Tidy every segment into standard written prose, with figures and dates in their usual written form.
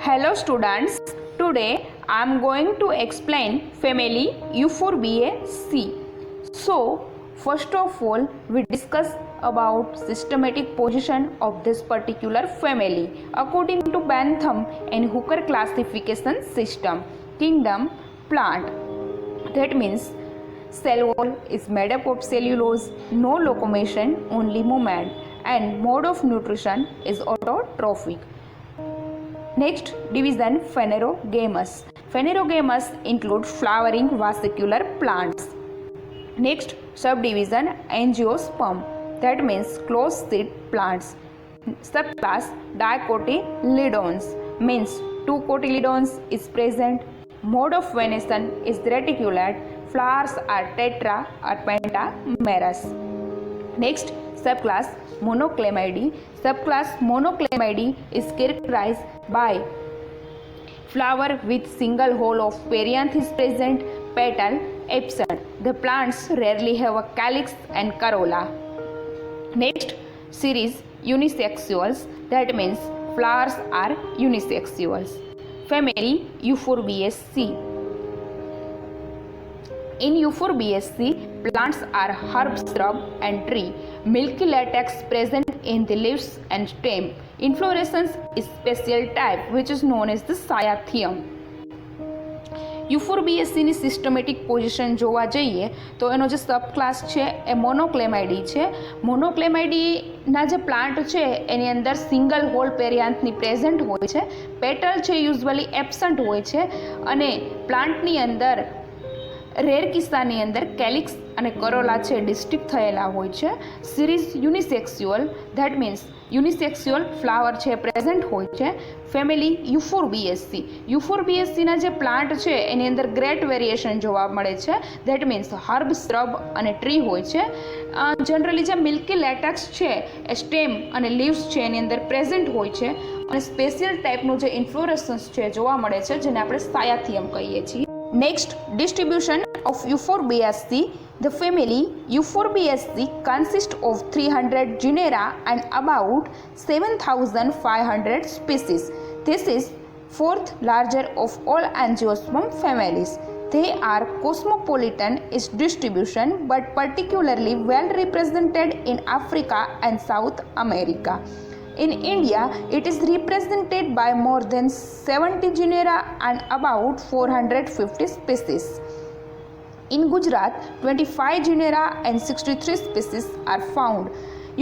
Hello students, today I am going to explain Family-Euphorbiaceae. So, first of all, we discuss about systematic position of this particular family according to Bentham and Hooker classification system. Kingdom, plant. That means cell wall is made up of cellulose, no locomotion, only movement, and mode of nutrition is autotrophic. Next division, phanerogamous. Phanerogamous include flowering vascular plants. Next subdivision, angiosperm, that means closed seed plants. Subclass, dicotyledons, means two cotyledons is present. Mode of venation is reticulate. Flowers are tetra or pentamerous. Next subclass, monoclamidae. Subclass monoclamidae is characterized by flower with single hole of perianth is present, petal absent. The plants rarely have a calyx and corolla. Next series, unisexuals, that means flowers are unisexuals. Family-Euphorbiaceae. In Euphorbiaceae, plants are herb, shrub and tree. Milky latex present in the leaves and stem. Inflorescence is special type which is known as the cyathium. યુફોર્બિએસીની systematic position જોવા જઈએ તો એનો જે સબ class છે એ મોનોક્લેમાઇડી છે. મોનોક્લેમાઇડીના જે plant છે એની અંદર સિંગલ હોલ પેરિયાન્થની પ્રેઝન્ટ હોય છે. પેટલ છે યુઝ્યુઅલી એબસન્ટ હોય છે અને પ્લાન્ટની અંદર રેર કિસ્સાની અંદર કેલિક્સ અને કરોલા છે ડિસ્ટિક થયેલા હોય છે. સિરીઝ યુનિસેક્સ્યુઅલ, ધેટ મીન્સ યુનિસેક્સ્યુઅલ ફ્લાવર છે પ્રેઝન્ટ હોય છે. ફેમિલી યુફોર્બિએસી. યુફોર્બિએસીના જે પ્લાન્ટ છે એની અંદર ગ્રેટ વેરિએશન જોવા મળે છે. ધેટ મીન્સ હર્બ, સ્રબ અને ટ્રી હોય છે. જનરલી જે મિલ્કી લેટેક્સ છે એ સ્ટેમ અને લીવ્સ છે એની અંદર પ્રેઝન્ટ હોય છે અને સ્પેશિયલ ટાઈપનું જે ઇન્ફ્લોરેસન્સ છે જોવા મળે છે જેને આપણે સાયાથિયમ કહીએ છીએ. Next, distribution of Euphorbiaceae. The family Euphorbiaceae consists of 300 genera and about 7,500 species. This is fourth larger of all angiosperm families. They are cosmopolitan in distribution but particularly well represented in Africa and South America. In India, it is represented by more than 70 genera and about 450 species. In Gujarat, 25 genera and 63 species are found.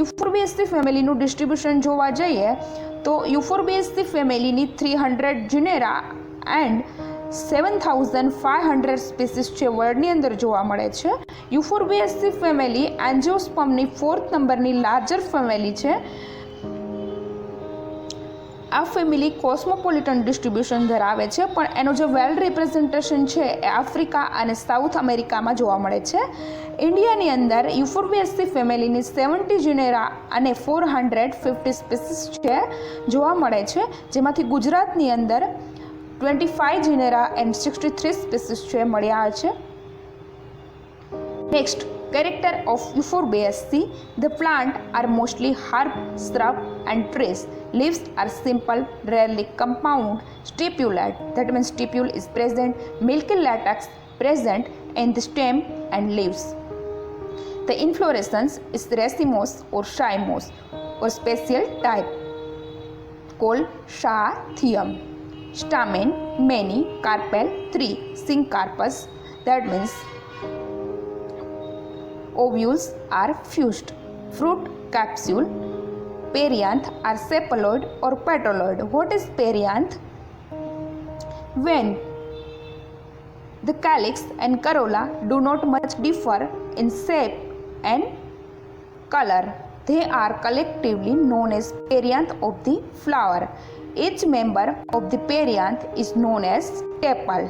Euphorbiaceae ફેમિલીનું distribution જોવા જઈએ તો Euphorbiaceae ફેમિલીની 300 genera and 7,500 species છે વર્લ્ડની અંદર જોવા મળે છે. Euphorbiaceae ફેમિલી એન્જિયોસ્પર્મની 4th નંબરની લાર્જર ફેમિલી છે. આ ફેમિલી કોસ્મોપોલિટન ડિસ્ટ્રીબ્યુશન ધરાવે છે પણ એનું જે વેલ રિપ્રેઝન્ટેશન છે એ આફ્રિકા અને સાઉથ અમેરિકામાં જોવા મળે છે. ઇન્ડિયાની અંદર યુફોર્બિએસી ફેમિલીની 70 જીનેરા અને 450 સ્પીસીસ છે જોવા મળે છે જેમાંથી ગુજરાતની અંદર 25 જીનેરા એન્ડ 63 સ્પીસીસ છે મળ્યા છે. Next, character of Euphorbiaceae. The plant are mostly herb, shrub and trees. Leaves are simple, rarely compound, stipulate, that means stipule is present, milky latex present in the stem and leaves. The inflorescence is racemose or cymose or special type called cyathium. Stamen many, carpel 3, syncarpous, that means ovules are fused. Fruit capsule. Perianth are sepaloid or petaloid. What is perianth? When the calyx and corolla do not much differ in shape and color, they are collectively known as perianth of the flower. Each member of the perianth is known as tepal.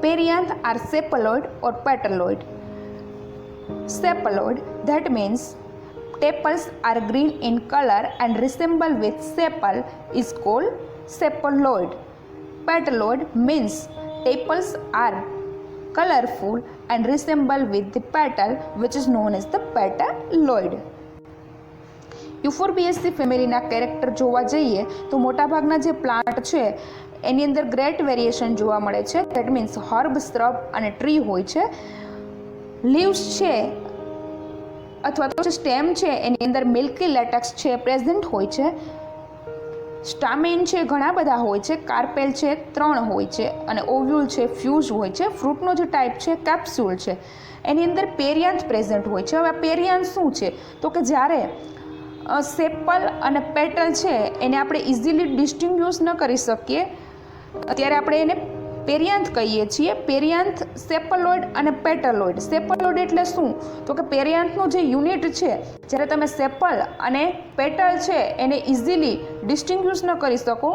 Perianth are sepaloid or petaloid. Sepaloid, that means tepals are green in color and resemble with sepal, is called sepaloid. Petaloid means tepals are colorful and resemble with the petal which is known as the petaloid. Euphorbiaceae ફેમિલીના character જોવા જઈએ તો મોટાભાગના જે plant છે એની અંદર great variation જોવા મળે છે. દેટ મીન્સ હર્બ, સ્રબ અને ટ્રી હોય છે. લીવ્સ છે અથવા તો જે સ્ટેમ છે એની અંદર મિલ્કી લેટેક્સ છે પ્રેઝન્ટ હોય છે. સ્ટામેન છે ઘણા બધા હોય છે. કાર્પેલ છે 3 હોય છે અને ઓવ્યુલ છે ફ્યુઝ હોય છે. ફ્રૂટનો જે ટાઈપ છે કેપ્સ્યુલ છે. એની અંદર પેરિયાન્થ પ્રેઝન્ટ હોય છે. હવે આ પેરિયાન્થ શું છે તો કે જ્યારે સેપલ અને પેટલ છે એને આપણે ઇઝીલી ડિસ્ટિંગ્યુશ ન કરી શકીએ ત્યારે આપણે એને પેરિયાન્થ કહીએ છીએ. પેરિયાન્થ સેપલોઇડ અને પેટલોઇડ. સેપલોઇડ એટલે શું તો કે પેરિયાન્થનું જે યુનિટ છે જ્યારે તમે સેપલ અને પેટલ છે એને ઇઝીલી ડિસ્ટિંગ્યુશ ન કરી શકો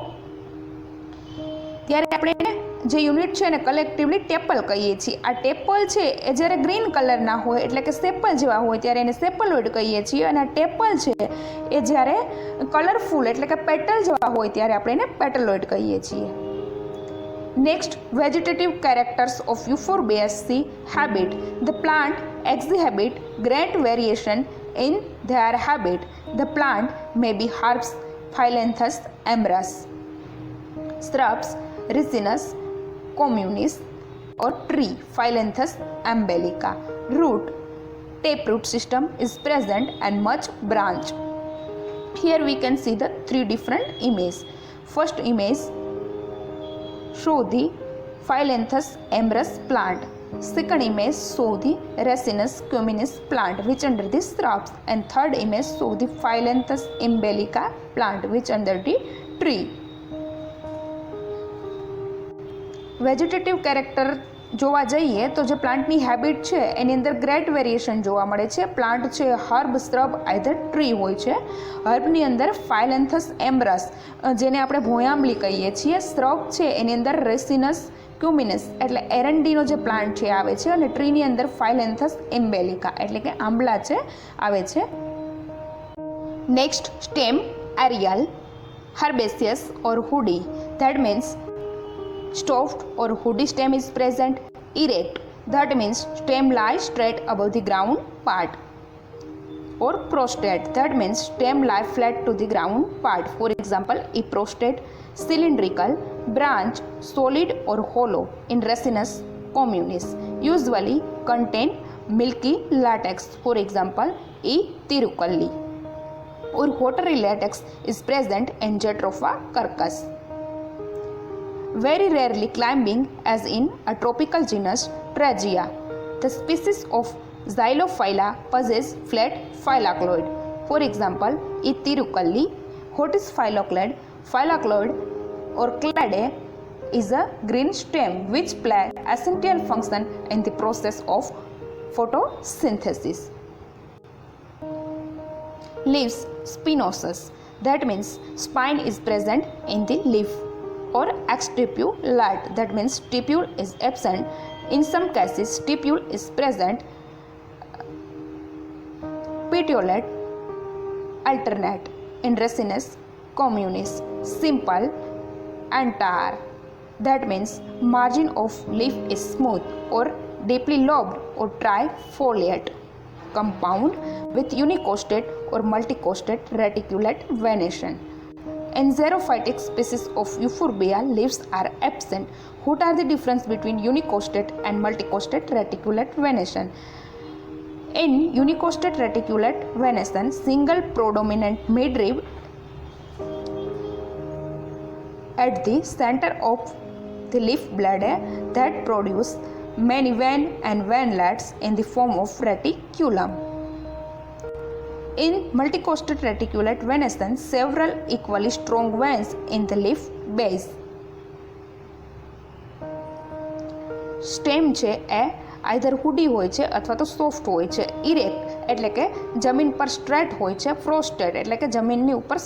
ત્યારે આપણે એને જે યુનિટ છે એને કલેક્ટિવલી ટેપલ કહીએ છીએ. આ ટેપલ છે એ જ્યારે ગ્રીન કલરના હોય એટલે કે સેપલ જેવા હોય ત્યારે એને સેપલોઇડ કહીએ છીએ અને આ ટેપલ છે એ જ્યારે કલરફુલ એટલે કે પેટલ જેવા હોય ત્યારે આપણે એને પેટલોઇડ કહીએ છીએ. Next, vegetative characters of Euphorbiaceae habit. The plant exhibit great variation in their habit. The plant may be herbs, Phyllanthus ambrus, shrubs, ricinus communis, or tree, Phyllanthus umbellica. Root, taproot system is present and much branch. Here we can see the 3 different images. First image show the Phyllanthus ambrus plant. Second image show the Ricinus communis plant which under the shrubs, and third image show the Phyllanthus umbellica plant which under the tree. Vegetative character જોવા જઈએ તો જે પ્લાન્ટની habit છે એની અંદર great variation જોવા મળે છે. પ્લાન્ટ છે હર્બ, સ્રબ, આઈધર ટ્રી હોય છે. હર્બની અંદર ફાયલેન્થસ એમ્બ્રસ જેને આપણે ભોયાંબલી કહીએ છીએ. સ્રબ છે એની અંદર રેસિનસ ક્યુમિનસ એટલે એરંડીનો જે પ્લાન્ટ છે આવે છે અને ટ્રીની અંદર ફાયલેન્થસ એમ્બેલિકા એટલે કે આંબલા છે આવે છે. Next stem aerial, herbaceous or woody. That means stoved or woody stem is present. Erect, that means stem lies straight above the ground part. Or prostrate, that means stem lie flat to the ground part. For example, eprostate. Cylindrical, branch solid or hollow in Ricinus communis. Usually contain milky latex. For example, E. tiruculli. Or watery latex is present in Jatropha curcus. Very rarely climbing as in a tropical genus Tragia. The species of Xylophylla possess flat phyllocloid. For example, E. tiruculli. What is phylloclade? Phyllocloid or clade is a green stem which play essential function in the process of photosynthesis. Leaves spinosus. That means spine is present in the leaf. Or exstipulate, that means stipule is absent. In some cases stipule is present. Petiolate alternate in Ricinus communis. Simple entire, that means margin of leaf is smooth or deeply lobed or trifoliate. Compound with unicostate or multicostate reticulate venation. In xerophytic species of Euphorbia, leaves are absent. What are the difference between unicostate and multicostate reticulate venation? In unicostate reticulate venation, single predominant midrib at the center of the leaf blade that produce many veins and veinlets in the form of reticulum. In multicostate reticulate venation, several equally strong veins in the leaf base. Stem છે એ either hoodie હોય છે અથવા તો soft હોય છે. Erect એટલે કે જમીન પર સ્ટ્રેટ હોય છે. પ્રોસ્ટેટ એટલે કે જમીનની ઉપર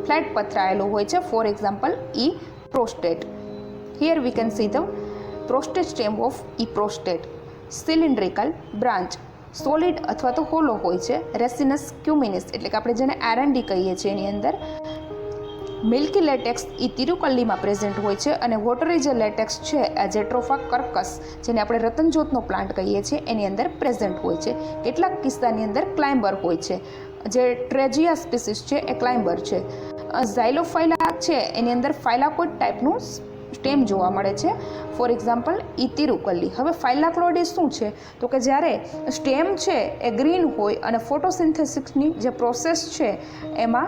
ફ્લેટ પથરાયેલું હોય છે. For example E prostate. Here we can see the prostate stem of E prostate. Cylindrical branch solid અથવા તો હોલો હોય છે. રેસિનસ ક્યુમિનિસ એટલે કે આપણે જેને એરંડી કહીએ છીએ એની અંદર મિલ્કી લેટેક્સ એ તિરુકલ્લીમાં પ્રેઝન્ટ હોય છે અને વોટરી જે લેટેક્સ છે આ જેટ્રોફા કર્કસ જેને આપણે રતનજોતનો પ્લાન્ટ કહીએ છીએ એની અંદર પ્રેઝન્ટ હોય છે. કેટલાક કિસ્સાની અંદર ક્લાઇમ્બર હોય છે જે ટ્રેજિયા સ્પીસીસ છે એ ક્લાઇમ્બર છે. ઝાયલોફાઇલા છે એની અંદર ફાઇલાકોઇડ ટાઈપનું સ્ટેમ જોવા મળે છે. For example tirucalli. હવે ફાઇલાક્લોઇડ એ શું છે તો કે જ્યારે સ્ટેમ છે એ ગ્રીન હોય અને ફોટોસિન્થેસિસની જે પ્રોસેસ છે એમાં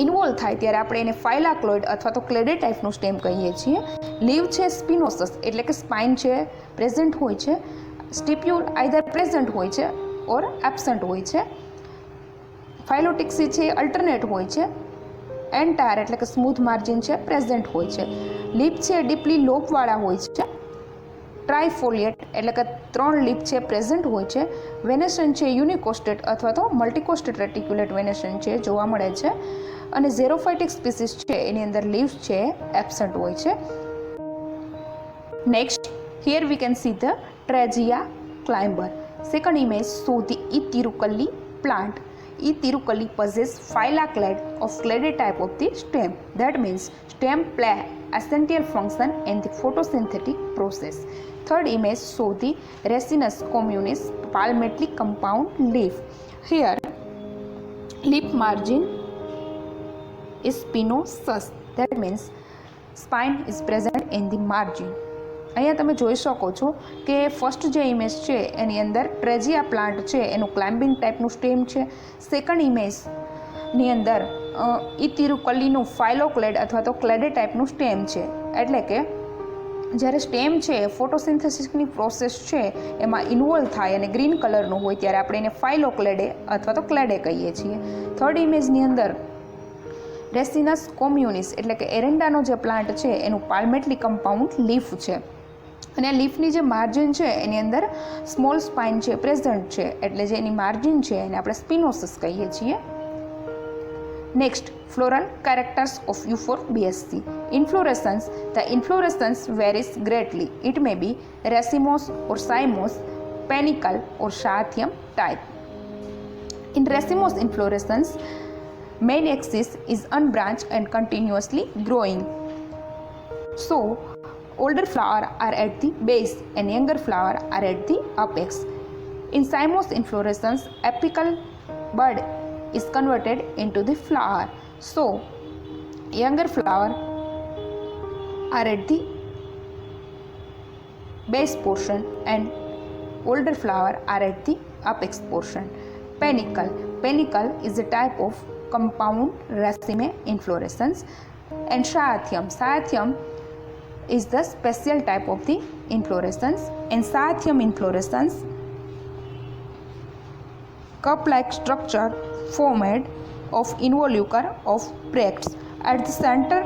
ઇન્વોલ્વ થાય ત્યારે આપણે એને ફાઇલાક્લોઇડ અથવા તો ક્લેડે ટાઈપનું સ્ટેમ કહીએ છીએ. લીવ છે સ્પિનોસસ એટલે કે સ્પાઇન છે પ્રેઝન્ટ હોય છે. સ્ટિપ્યુલ આઈધર પ્રેઝન્ટ હોય છે ઓર એબસન્ટ હોય છે. ફાઇલોટિક્સી છે અલ્ટરનેટ હોય છે. એન્ટાયર એટલે કે સ્મૂથ માર્જિન છે પ્રેઝન્ટ હોય છે. લીપ છે ડીપલી લોપવાળા હોય છે. ટ્રાયફોલિયેટ એટલે કે 3 લીપ છે પ્રેઝન્ટ હોય છે. વેનેશન છે યુનિકોસ્ટેટ અથવા તો મલ્ટીકોસ્ટેટ રેટિક્યુલેટ વેનેશન છે જોવા મળે છે. અને ઝેરોફાઇટિક સ્પીસીસ છે એની અંદર લીવ્સ છે એબસન્ટ હોય છે. Next here we can see the Tragia climber. Second image show the tirucalli plant. Itirucally possess phyla clade of clade type of the stem. That means stem play essential function in the photosynthetic process. Third image show the resinous communis palmately compound leaf. Here leaf margin is spinous. That means spine is present in the margin. અહીંયા તમે જોઈ શકો છો કે first જે image છે એની અંદર ટ્રેજિયા plant છે એનું ક્લાઇમ્બિંગ ટાઈપનું સ્ટેમ છે. સેકન્ડ ઇમેજની અંદર ઇતિરુકલ્લીનું ફાઇલોક્લેડ અથવા તો ક્લેડે ટાઈપનું સ્ટેમ છે. એટલે કે જ્યારે સ્ટેમ છે ફોટોસિન્થેસિસની પ્રોસેસ છે એમાં ઇન્વોલ્વ થાય અને ગ્રીન કલરનું હોય ત્યારે આપણે એને ફાઇલોક્લેડે અથવા તો ક્લેડે કહીએ છીએ. થર્ડ ઇમેજની અંદર રેસિનસ કોમ્યુનિસ એટલે કે એરેન્ડાનો જે પ્લાન્ટ છે એનું પાલ્મેટલી કમ્પાઉન્ડ લીફ છે અને આ લીફની જે માર્જિન છે એની અંદર સ્મોલ સ્પાઇન છે પ્રેઝન્ટ છે એટલે જે એની માર્જિન છે એને આપણે સ્પિનોસિસ કહીએ છીએ. Next floral characters of Euphorbiaceae. Inflorescence. The inflorescence varies greatly. It may be racemose or cymose, panicle or Scythium type. In racemose inflorescence, main axis is unbranched and continuously growing. So, older flowers are at the base and younger flowers are at the apex. In cymose inflorescence, apical bud is converted into the flower. So, younger flowers are at the base portion and older flowers are at the apex portion. Panicle. Panicle is a type of compound raceme inflorescence. And Scythium. Scythium is the special type of the inflorescence. In Scythium inflorescence, cup-like structure formed of involucre of bracts. At the center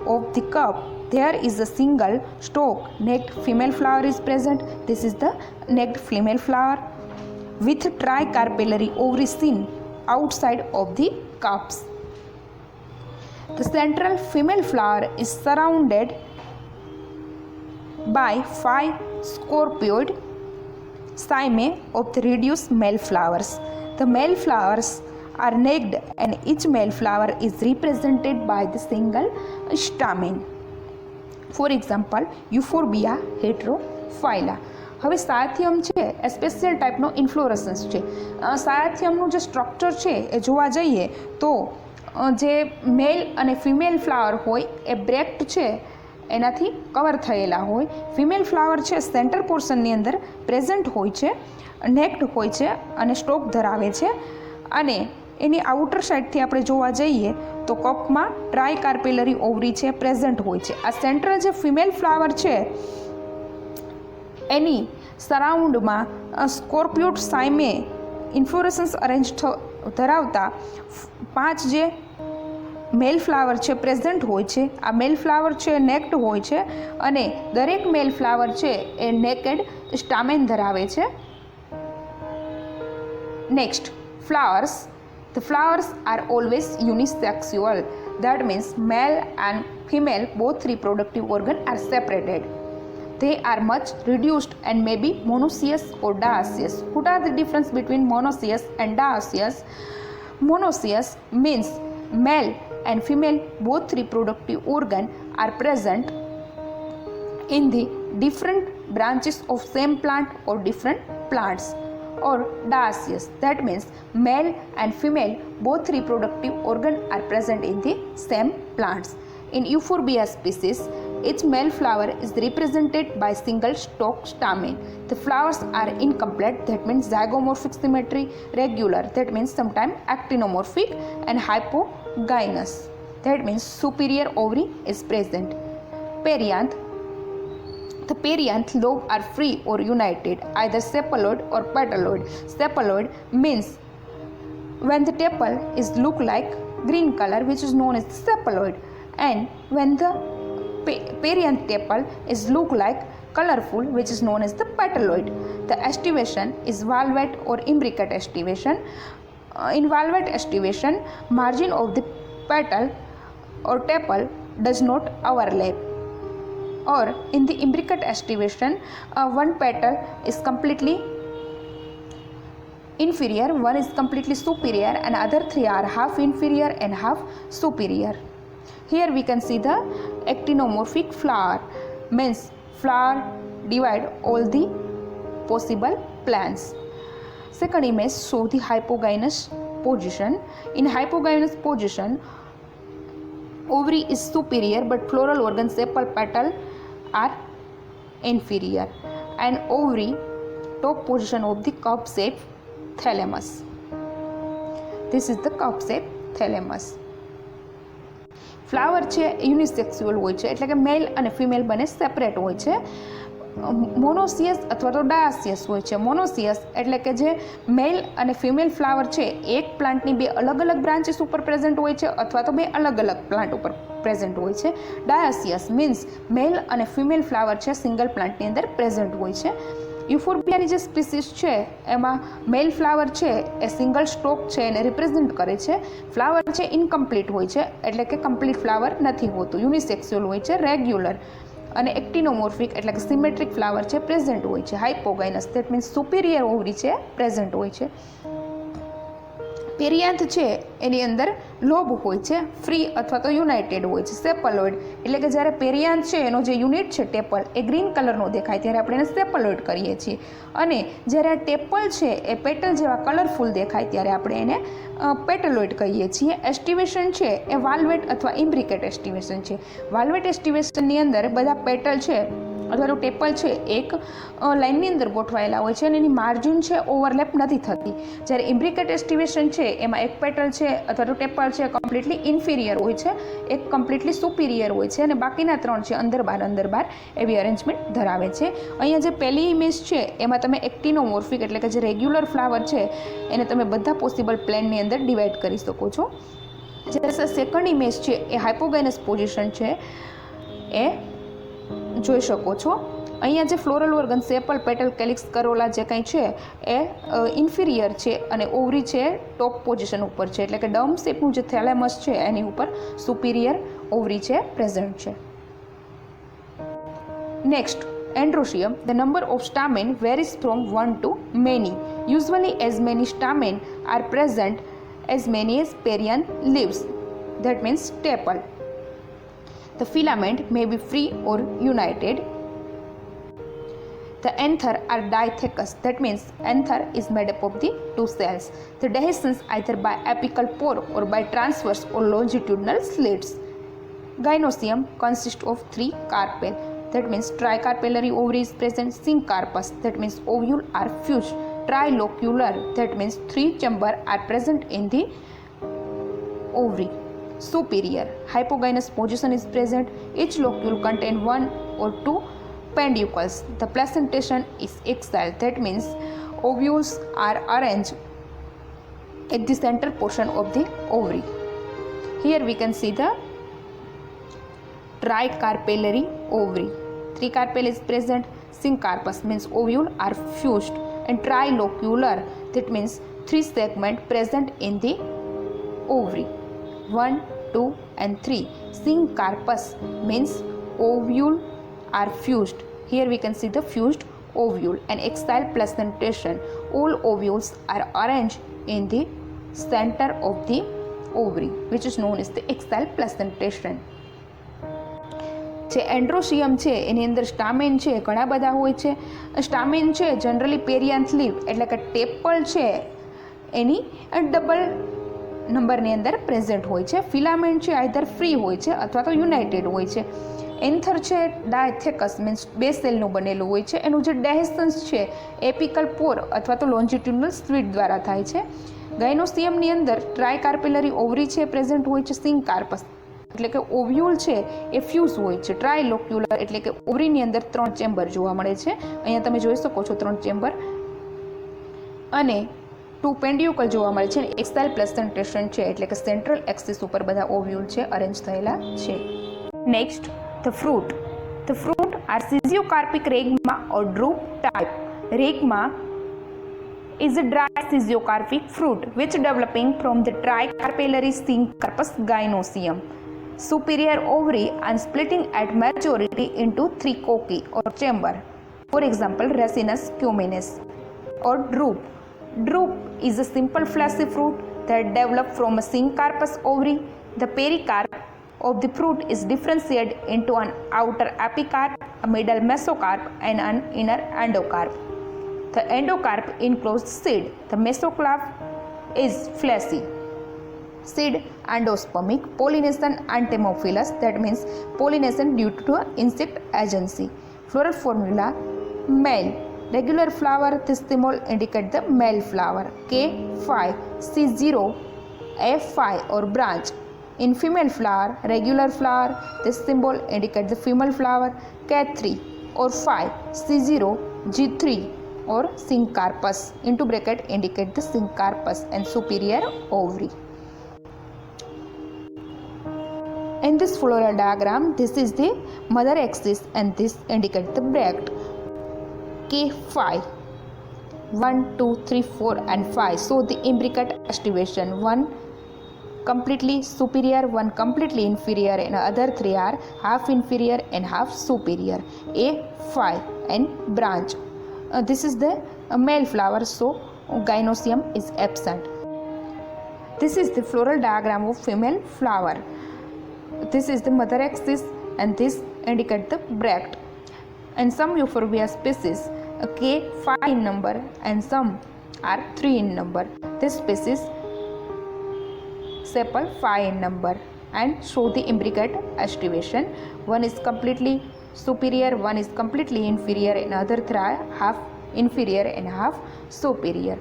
of the cup, there is a single stalk necked female flower is present. This is the necked female flower with tricarpellary ovary seen outside of the cups. The central female flower is surrounded by 5 scorpioid cyme of the reduced male flowers. The male flowers are naked and each male flower is represented by the single stamen. For example, Euphorbia heterophylla. હવે સાયથિયમ છે એ special ટાઈપનો ઇન્ફ્લોરસન્સ છે. સાયથિયમનું જે structure છે એ જોવા જઈએ તો જે મેલ અને ફિમેલ ફ્લાવર હોય એ બ્રેક્ટ છે એનાથી કવર થયેલા હોય. ફિમેલ ફ્લાવર છે સેન્ટર પોર્શનની અંદર પ્રેઝન્ટ હોય છે, નેક્ડ હોય છે અને સ્ટોક ધરાવે છે. અને એની આઉટર સાઇડથી આપણે જોવા જઈએ તો કપમાં ટ્રાયકાર્પેલરી ઓવરી છે પ્રેઝન્ટ હોય છે. આ સેન્ટ્રલ જે ફિમેલ ફ્લાવર છે એની સરાઉન્ડમાં સ્કોર્પિયોટ સાઇમે ઇન્ફ્લોરેસન્સ અરેન્જ ધરાવતા 5 જે મેલ ફ્લાવર છે પ્રેઝન્ટ હોય છે. આ મેલ ફ્લાવર છે નેક્ડ હોય છે અને દરેક મેલ ફ્લાવર છે એ નેકેડ સ્ટામેન ધરાવે છે. Next flowers. The flowers are always unisexual. That means male and female both reproductive organs are separated. They are much reduced and may be monoecious or dioecious. What are the difference between monoecious and dioecious? Monoecious means male and female both reproductive organs are present in the different branches of same plant or different plants. or dioecious. That means male and female both reproductive organs are present in the same plants. In Euphorbia species, each male flower is represented by single stalk stamen. The flowers are incomplete, that means zygomorphic symmetry, regular, that means sometimes actinomorphic, and hypogynous, that means superior ovary is present. Perianth. The perianth lobes are free or united, either sepaloid or petaloid. Sepaloid means when the tepal is look like green color, which is known as the sepaloid, and when the perianth tepal is look like colorful, which is known as the petaloid. The estivation is valvate or imbricate estivation. In valvate estivation, margin of the petal or tepal does not overlap. Or in the imbricate estivation, one petal is completely inferior, one is completely superior, and other three are half inferior and half superior. Here we can see the actinomorphic flower, means flower divide all the possible plants. Second image show the hypogynous position. In hypogynous position, ovary is superior but floral organ sepal petal are inferior, and ovary top position of the cup shape thalamus. This is the cup shape thalamus. Flower છે યુનિસેક્સ્યુઅલ હોય છે, એટલે કે મેલ અને female બંને separate હોય છે. મોનોસિયસ અથવા તો ડાયાસિયસ હોય છે. મોનોસિયસ એટલે કે જે મેલ અને ફિમેલ ફ્લાવર છે એક પ્લાન્ટની બે અલગ અલગ બ્રાન્ચીસ ઉપર પ્રેઝન્ટ હોય છે અથવા તો બે અલગ અલગ પ્લાન્ટ ઉપર પ્રેઝન્ટ હોય છે. ડાયાસિયસ મીન્સ મેલ અને ફિમેલ ફ્લાવર છે સિંગલ પ્લાન્ટની અંદર પ્રેઝન્ટ હોય છે. યુફોર્બિયાની જે સ્પીસીસ છે એમાં મેલ ફ્લાવર છે એ સિંગલ સ્ટોક છે એને રિપ્રેઝન્ટ કરે છે. ફ્લાવર છે ઇનકમ્પ્લીટ હોય છે, એટલે કે કમ્પ્લીટ ફ્લાવર નથી હોતું. યુનિસેક્સ્યુઅલ હોય છે, રેગ્યુલર, અને એક્ટિનોમોર્ફિક એટલે કે સિમેટ્રિક ફ્લાવર છે પ્રેઝન્ટ હોય છે. હાઇપોગાઇનસ દેટ મીન્સ સુપિરિયર ઓવરી છે પ્રેઝન્ટ હોય છે. પેરિયાન્થ છે એની અંદર લોબ હોય છે, ફ્રી અથવા તો યુનાઇટેડ હોય છે. સેપલોઇડ એટલે કે જ્યારે પેરિયાન્થ છે એનો જે યુનિટ છે ટેપલ એ ગ્રીન કલરનો દેખાય ત્યારે આપણે એને સેપલોઇડ કહીએ છીએ, અને જ્યારે આ ટેપલ છે એ પેટલ જેવા કલરફુલ દેખાય ત્યારે આપણે એને પેટલોઇડ કહીએ છીએ. એસ્ટિવેશન છે એ વાલ્વેટ અથવા ઇમ્બ્રિકેટ એસ્ટિવેશન છે. વાલ્વેટ એસ્ટિવેશનની અંદર બધા પેટલ છે અથવા તો ટેપલ છે એક લાઇનની અંદર ગોઠવાયેલા હોય છે અને એની માર્જિન છે ઓવરલેપ નથી થતી. જ્યારે ઇમ્બ્રિકેટ એસ્ટિવેશન છે એમાં એક પેટલ છે અથવા તો ટેપલ છે કમ્પ્લીટલી ઇન્ફિરિયર હોય છે, એક કમ્પ્લીટલી સુપિરિયર હોય છે, અને બાકીના ત્રણ છે અંદર બાર એવી અરેન્જમેન્ટ ધરાવે છે. અહીંયા જે પહેલી ઇમેજ છે એમાં તમે એક્ટિનોમોર્ફિક એટલે કે જે રેગ્યુલર ફ્લાવર છે એને તમે બધા પોસિબલ પ્લેનની અંદર ડિવાઈડ કરી શકો છો. જ્યારે સેકન્ડ ઇમેજ છે એ હાઇપોગાઇનસ પોઝિશન છે એ જોઈ શકો છો. અહીંયા જે ફ્લોરલ ઓર્ગન સેપલ પેટલ કેલિક્સ કરોલા જે કંઈ છે એ ઇન્ફિરિયર છે અને ઓવરી છે ટોપ પોઝિશન ઉપર છે, એટલે કે ડમ શેપનું જે થેલેમસ છે એની ઉપર સુપિરિયર ઓવરી છે પ્રેઝન્ટ છે. Next, androecium. The number of stamen varies from 1 to many. Usually as many stamen are present as many as perianth leaves, that means tepal. The filament may be free or united. The anther are diathecous, that means anther is made up of the two cells. The dehiscence either by apical pore or by transverse or longitudinal slits. Gynoecium consists of 3 carpel, that means tricarpellary ovary is present. Syncarpus, that means ovule are fused. Trilocular, that means 3 chambers are present in the ovary. Superior, hypogynous position is present. Each locule contains 1 or 2 peduncles. The placentation is exile, that means ovules are arranged at the center portion of the ovary. Here we can see the tricarpellary ovary. 3 carpel is present. Syncarpus means ovule are fused, and trilocular, that means 3 segments present in the ovary. 1, 2 and 3. Syncarpus means ovule are fused. Here we can see the fused ovule and exile placentation. All ovules are arranged in the center of the ovary, which is known as the exile placentation. જે એન્ડ્રોશિયમ છે એની અંદર સ્ટામેન છે ઘણા બધા હોય છે. સ્ટામેન છે generally પેરિયાન્થ leave એટલે કે ટેપલ છે એની ડબલ નંબરની અંદર પ્રેઝન્ટ હોય છે. ફિલામેન્ટ છે આઈધર ફ્રી હોય છે અથવા તો યુનાઇટેડ હોય છે. એન્થર છે ડાયથેકસ મીન્સ 2 સેલનું બનેલું હોય છે. એનું જે ડેહેસન્સ છે એપિકલ પોર અથવા તો લોન્જિટ્યુડનલ સ્લિટ દ્વારા થાય છે. ગાયનોસિયમની અંદર ટ્રાયકાર્પેલરી ઓવરી છે પ્રેઝન્ટ હોય છે. સિંકાર્પસ એટલે કે ઓવ્યુલ છે એ ફ્યુઝ હોય છે. ટ્રાયલોક્યુલર એટલે કે ઓવરીની અંદર 3 ચેમ્બર જોવા મળે છે. અહીંયા તમે જોઈ શકો છો 3 ચેમ્બર અને 2 પેન્ડ્યુકલ જોવા મળે છે. એક્સાઇલ પ્લેસેન્ટેશન છે એટલે કે સેન્ટ્રલ એક્સિસ ઉપર બધા ઓવ્યુલ છે અરેન્જ થયેલા છે. Next the fruit. The fruit are schizocarpic regma or drupe type. Regma is a dry schizocarpic fruit which developing from the tricarpellary syncarpus gynosium. Superior ovary and splitting at maturity into 3 coci or chamber. For example, Ricinus cuminis. Or drupe. Drupe is a simple fleshy fruit that develop from a syncarpus ovary. The pericarp of the fruit is differentiated into an outer epicarp, a middle mesocarp and an inner endocarp. The endocarp enclosed seed. The mesocarp is fleshy. Seed endospermic. Pollination entomophilous, that means pollination due to insect agency. Floral formula male. Regular flower, this symbol indicate the male flower. K5, C0, F5 or branch. In female flower, regular flower, this symbol indicate the female flower. K3 or 5, C0, G3 or syncarpus into bracket indicate the syncarpus and superior ovary. In this floral diagram, this is the mother axis and this indicate the bract. K5 1 2 3 4 and 5 so the imbricate activation. One completely superior, one completely inferior and other 3 are half inferior and half superior. A5 and branch. This is the male flower, so gynosium is absent. This is the floral diagram of female flower. This is the mother axis and this indicate the bract. And some euphorbia species K5 in number and some are 3 in number. This species sepal 5 in number and show the imbricate activation. One is completely superior, one is completely inferior and other 3 are half inferior and half superior.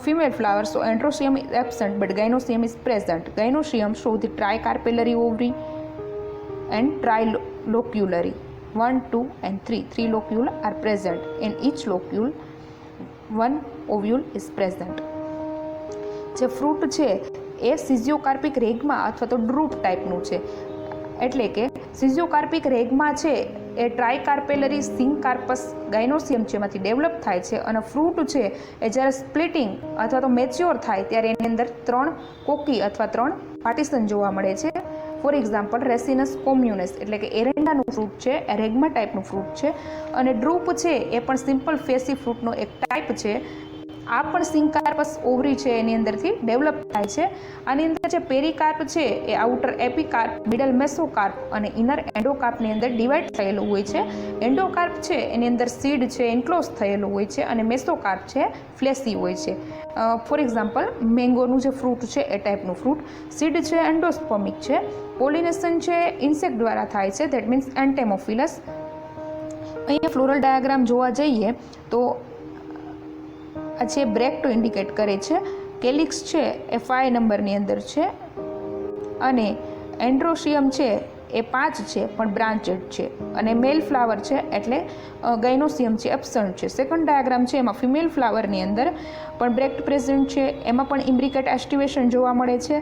Female flower, so androecium is absent but gynosium is present. Gynosium show the tricarpellary ovary and triloculary. 1, 2 and 3. 3 locule are present. In each locule, 1 ovule is present. જે fruit છે એ સિઝિયોકાર્પિક રેગમાં અથવા તો droop ટાઈપનું છે. એટલે કે સિઝિયોકાર્પિક રેગમાં છે એ ટ્રાયકાર્પેલરી સિંકાર્પસ ગાયનોસિયમ છે એમાંથી ડેવલપ થાય છે અને ફ્રૂટ છે એ જ્યારે સ્પ્લિટિંગ અથવા તો મેચ્યોર થાય ત્યારે એની અંદર 3 કોકી અથવા 3 પાર્ટીશન જોવા મળે છે. ફોર એક્ઝામ્પલ રેસિનસ કોમ્યુનિસ એટલે કે એરંડાનું ફ્રૂટ છે એ રેગમા ટાઈપનું ફ્રૂટ છે અને ડ્રૂપ છે એ પણ સિમ્પલ ફેસી ફ્રૂટનો એક ટાઈપ છે. આ પણ સિંકાર્પસ ઓવરી છે એની અંદરથી ડેવલપ થાય છે. આની અંદર જે પેરીકાર્પ છે એ આઉટર એપિકાર્પ, મિડલ મેસોકાર્પ અને ઇનર એન્ડોકાર્પની અંદર ડિવાઈડ થયેલું હોય છે. એન્ડોકાર્પ છે એની અંદર સીડ છે એન્ક્લોઝ થયેલું હોય છે અને મેસોકાર્પ છે ફ્લેસી હોય છે. ફોર એક્ઝામ્પલ મેંગોનું જે ફ્રૂટ છે એ ટાઈપનું ફ્રૂટ. સીડ છે એન્ડોસ્પર્મિક છે. પોલિનેશન છે ઇન્સેક્ટ દ્વારા થાય છે, દેટ મીન્સ એન્ટેમોફિલસ. અહીંયા ફ્લોરલ ડાયાગ્રામ જોવા જઈએ તો આ જે બ્રેક્ટ ઇન્ડિકેટ કરે છે. કેલિક્સ છે એ 5 નંબરની અંદર છે અને એન્ડ્રોશિયમ છે એ 5 છે પણ બ્રાન્ચેડ છે અને મેલ ફ્લાવર છે એટલે ગાયનોસિયમ છે એબ્સન્ટ છે. સેકન્ડ ડાયાગ્રામ છે એમાં ફિમેલ ફ્લાવરની અંદર પણ બ્રેક્ટ પ્રેઝન્ટ છે, એમાં પણ ઇમ્બ્રિકેટ એસ્ટિવેશન જોવા મળે છે.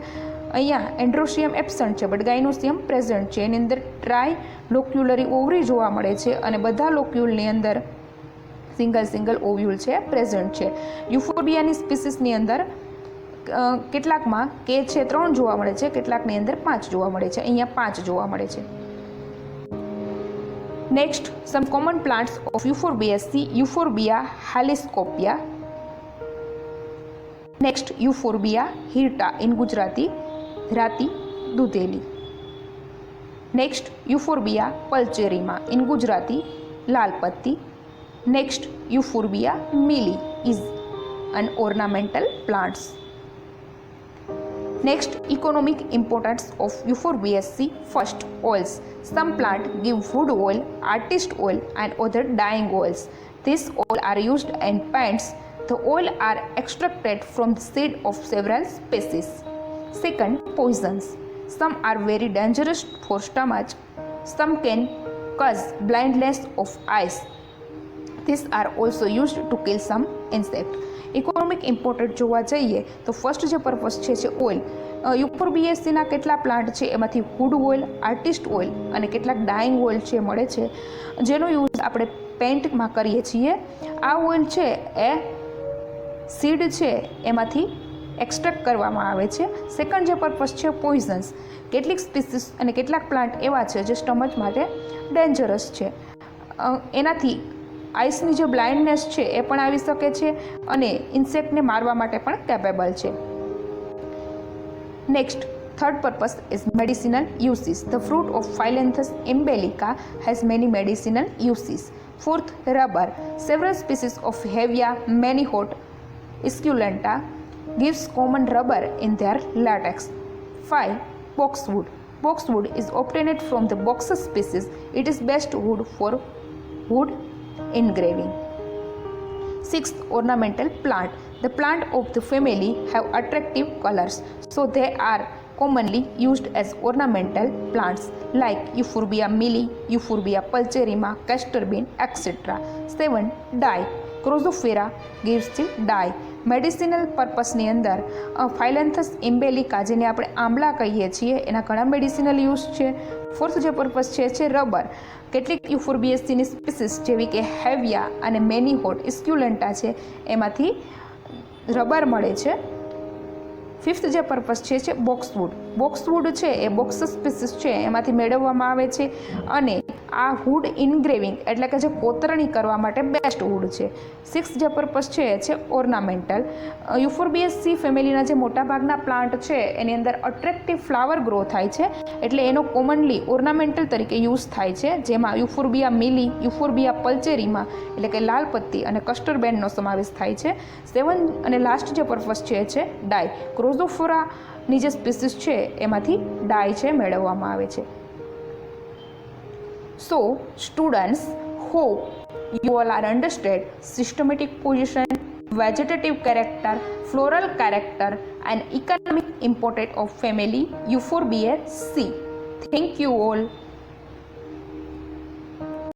અહીંયા એન્ડ્રોશિયમ એબ્સન્ટ છે બટ ગાયનોસિયમ પ્રેઝન્ટ છે. એની અંદર ટ્રાય લોક્યુલરી ઓવરી જોવા મળે છે અને બધા લોક્યુલની અંદર સિંગલ ઓવ્યુલ છે પ્રેઝન્ટ છે. યુફોર્બિયાની સ્પીસીસની અંદર કેટલાકમાં કે છે 3 જોવા મળે છે, કેટલાકની અંદર 5 જોવા મળે છે. અહીંયા 5 જોવા મળે છે. Next some common plants of Euphorbiaceae. Euphorbia helioscopia. Next Euphorbia hirta, in Gujarati રાતી દૂધેલી. Next, Euphorbia pulcherrima, in Gujarati, lal patti. Next, Euphorbia milli is an ornamental plants. Next, economic importance of Euphorbiaceae. First, oils. Some plants give wood oil, artist oil, and other dyeing oils. These oils are used in paints. The oil are extracted from the seed of several species. Second, poisons. Some are very dangerous for stomach. Some can cause blindness of eyes. These are also used to kill some insect. Economic important જોવા જઈએ તો first જે purpose છે oil. યુફોર્બિએસીના કેટલા plant છે એમાંથી wood oil, artist oil અને કેટલાક ડાઇંગ ઓઇલ છે મળે છે, જેનો યુઝ આપણે પેઇન્ટમાં કરીએ છીએ. આ ઓઇલ છે એ સીડ છે એમાંથી એક્સ્ટ્રેક્ટ કરવામાં આવે છે. સેકન્ડ જે પર્પઝ છે પોઈઝન્સ. કેટલીક સ્પીસીસ અને કેટલાક પ્લાન્ટ એવા છે જે સ્ટમચ માટે ડેન્જરસ છે. એનાથી આઈસની જે બ્લાઇન્ડનેસ છે એ પણ આવી શકે છે અને ઇન્સેક્ટને મારવા માટે પણ કેપેબલ છે. Next, third purpose is medicinal uses. The fruit of Phyllanthus emblica has many medicinal uses. Fourth, rubber. Several species of Hevea Manihot esculenta gives common rubber in their latex. 5. Boxwood. Boxwood is obtained from the boxus species. It is best wood for wood engraving. 6th, ornamental plant. The plant of the family have attractive colors, so they are commonly used as ornamental plants like Euphorbia milli, Euphorbia pulcherrima, castor bean, etc. 7. Dye. Chrysophora gives the dye. Medicinal પર્પસની અંદર Phyllanthus ઇમ્બેલિકા, જેને આપણે આંબળા કહીએ છીએ, એના ઘણા medicinal use છે. Fourth જે પર્પસ છે રબર. કેટલીક યુફોર્બિએસીની સ્પીસીસ જેવી કે હેવિયા અને મેનીહોટ ઇસ્ક્યુલેન્ટા છે એમાંથી રબર મળે છે. ફિફ્થ જે પર્પસ છે બોક્સવુડ. બોક્સવુડ છે એ બોક્સ સ્પીસીસ છે એમાંથી મેળવવામાં આવે છે અને આ વુડ ઇન્ગ્રેવિંગ એટલે કે જે કોતરણી કરવા માટે બેસ્ટ વુડ છે. સિક્સ જે પર્પસ છે ઓર્નામેન્ટલ. યુફોર્બિએસી ફેમિલીના જે મોટાભાગના પ્લાન્ટ છે એની અંદર અટ્રેક્ટિવ ફ્લાવર ગ્રો થાય છે, એટલે એનો કોમનલી ઓર્નામેન્ટલ તરીકે યુઝ થાય છે, જેમાં યુફોર્બિયા મિલી, યુફોર્બિયા પલ્ચેરીમાં એટલે કે લાલ પત્તી અને કસ્ટર બેન્ડનો સમાવેશ થાય છે. 7 અને લાસ્ટ જે પર્પસ છે ડાય. ક્રોઝોફોરાની જે સ્પીસીસ છે એમાંથી ડાય છે મેળવવામાં આવે છે. So, students, hope you all are understood systematic position, vegetative character, floral character, and economic importance of family Euphorbiaceae. Thank you all.